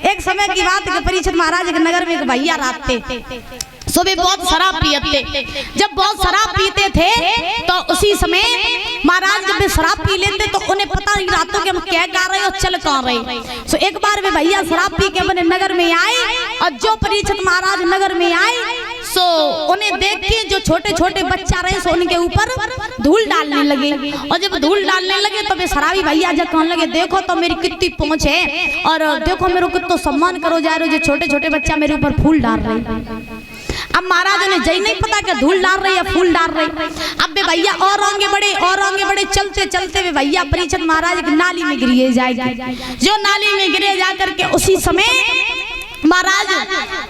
एक समय की बात है, परीक्षित महाराज के नगर में एक भैया रात थे, सुबह बहुत शराब पियते। जब बहुत शराब पीते थे तो उसी समय महाराज जब शराब पी लेते तो उन्हें पता नहीं रातों के हम क्या गा रहे और चल कहाँ रहे। सो एक बार वे भैया शराब पी के अपने नगर में आए और जो परीक्षित महाराज नगर में आए सो उन्हें देख के जो छोटे छोटे बच्चा रहे सो उनके ऊपर धूल डालने लगे। और जब धूल डालने लगे तो वे शराबी भैया जब कहने लगे देखो तो मेरी कितनी पहुंच है और देखो मेरे को कितना सम्मान करो जा रहे हो, जो छोटे छोटे बच्चा मेरे ऊपर फूल डाल रहे। अब महाराज ने जय नहीं पता कि धूल डाल रही है फूल डाल रही। अब वे भैया और आगे बढ़े चलते चलते वे भैया परीक्षित महाराज की नाली में गिरे जाएगी। जो नाली में गिरे जाकर के उसी समय महाराज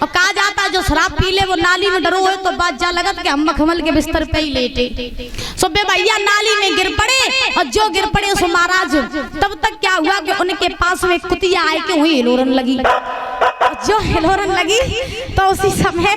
और कहा जाता जो शराब पी ले वो नाली में डरो है तो बात जा लगत के हम मखमल के बिस्तर पे ही लेटे। सो बे भैया नाली में गिर पड़े और जो गिर पड़े सो महाराज तब तक क्या हुआ कि उनके पास में कुतिया आए के वही हिलोरन लगी। जो हिलोरन लगी तो उसी समय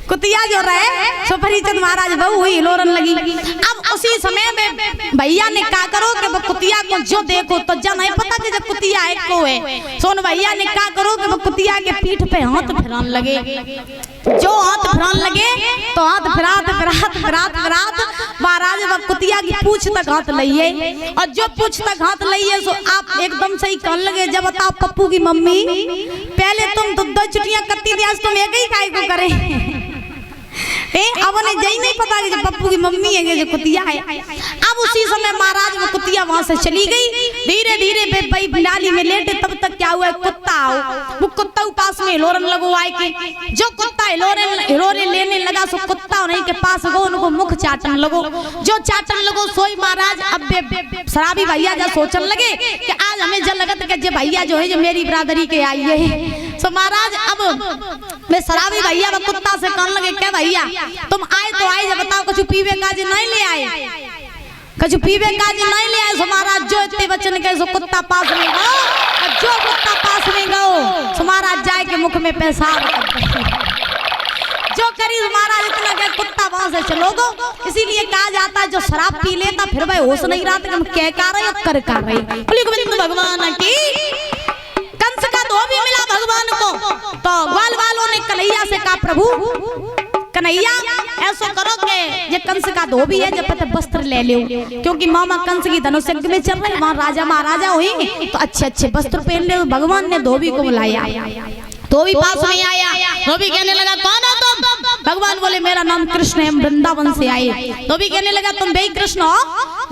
कुतिया जो रहे सो परीक्षित महाराज बहु हुई हिलोरन लगी। अब उसी समय में भैया ने क्या करो कि वो कुतिया को जो देखो तो जा नहीं पता कि जब कुतिया एक को है सोन भैया ने क्या करो कि वो कुतिया के पीठ पे हाथ फिरान लगे। जो हाथ फिरान लगे तो हाथ फिरात महाराज वो कुतिया की पूछ तक हाथ लइए और जो पूछ तक हाथ लइए सो आप एकदम सही कहने लगे जब बताओ पप्पू की मम्मी पहले तुम दो छुट्टियां करती थी आज तुम एक ही काय को करे। अब उन्हें यही नहीं पता कि जो पप्पू की मम्मी है जो कुतिया है। अब उसी समय महाराज वो कुतिया वहां से चली गई। धीरे धीरे नाली में लेटे तब तक क्या हुआ कुत्ता आओ वो कुत्ता पास में हिलोरन लगो आए कि जो कुत्ता हिलोरे लेने लगा सो कुत्ता उन्हीं के पास गो उनको मुख चाटन लगो। जो चाटन लगो सोई महाराज अब शराबी भैया जा सोचन लगे कि आज हमें जल लगत के जो भैया जो है जो मेरी बिरादरी के आई है। सो महाराज अब मैं शराबी भैया वो कुत्ता से कहने लगे क्या भैया तुम आए तो आए जब बताओ कुछ पीवे काज नहीं ले आए कुछ पीवे काज नहीं ले आए। सो महाराज जो इतने बच्चन के सो कुत्ता पास में गो और जो कुत्ता पास में गो सो महाराज जाए के मुख में पेशाब जो करी महाराज इतना क्या कुत्ता वहां से चलो गो। इसीलिए कहा जाता है जो शराब पी लेता फिर भाई होश नहीं रहा हम क्या कर रहे कर रहे। बोलिए गोविंद भगवान की। कंस का धोबी मिला भगवान को तो ग्वाल वालों ने कन्हैया से कहा प्रभु कन्हैया ऐसा करो के ये कंस का धोबी है जब पता वस्त्र ले लो क्योंकि मामा कंस की धनुष यज्ञ में चल रहे वहां राजा महाराजा हुए तो अच्छे अच्छे वस्त्र पहन ले। भगवान ने धोबी को बुलाया धोबी पास में आया। धोबी कहने लगा कौन हो तुम? भगवान बोले मेरा नाम कृष्ण है वृंदावन से आए। धोबी कहने लगा तुम बे कृष्ण हो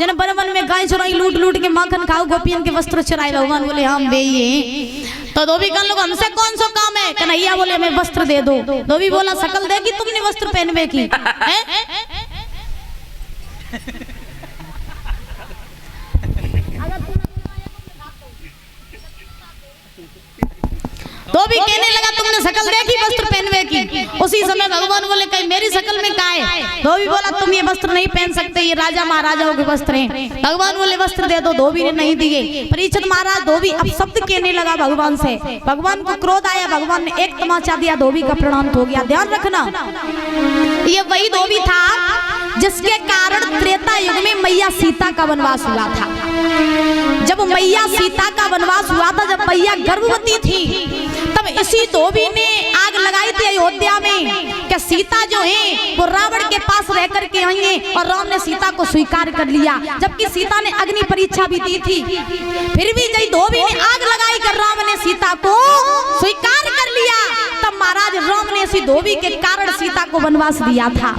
जन वन में गाय चुराई लूट लूट के माखन खाओ गोपियन के वस्त्र चुराए। भगवान बोले हम बे तो धोबी कहने लगा हमसे कौन सा काम है? कन्हैया बोले हमें वस्त्र दे दो। धोबी बोला शकल देगी तुमने वस्त्र पहनवे की तो भी कहने लगा तुमने शकल देखी वस्त्र पहनवे की। उसी समय भगवान बोले कहीं मेरी शकल में का है? धोबी बोला तुम ये वस्त्र नहीं पहन सकते ये राजा महाराजाओं के वस्त्र हैं। भगवान बोले वस्त्र दे दो। धोबी ने नहीं दिए। परीक्षित महाराज धोबी अब शब्द कहने लगा भगवान से। भगवान को क्रोध आया। भगवान ने एक तमाचा दिया धोबी का प्राणांत हो गया। ध्यान रखना ये वही धोबी था जिसके कारण त्रेता युग में मैया सीता का वनवास हुआ था। जब मैया सीता का वनवास हुआ था जब मैया गर्भवती थी तब इसी धोबी ने आग लगाई थी अयोध्या में कि सीता जो है वो रावण के पास रह करके आई है और राम ने सीता को स्वीकार कर लिया जबकि सीता ने अग्नि परीक्षा भी दी थी। फिर भी जब धोबी ने आग लगाई कर राम ने सीता को स्वीकार कर लिया तब महाराज राम ने इसी धोबी के कारण सीता को वनवास दिया था।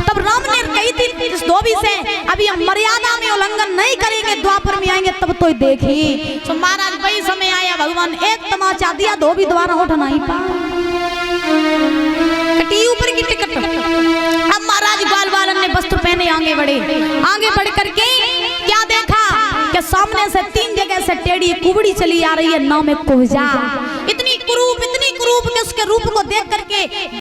तब राम ने कही थी इस धोबी से अभी हम मर्यादा में उल्लंघन नहीं करेंगे द्वापर में आएंगे तब तो देखिए। तो महाराज वही समय आया भगवान एक तमाचा दिया धोबी द्वारा उठ नहीं पाया कटी ऊपर की टिकट। अब महाराज ग्वाल वालन ने वस्त्र पहने आगे बढ़ करके क्या देखा कि सामने से 3 जगह से टेढ़ी कुबड़ी चली आ रही है नाम है कुब्जा। इतनी कुरूप कि उसके रूप को देख करके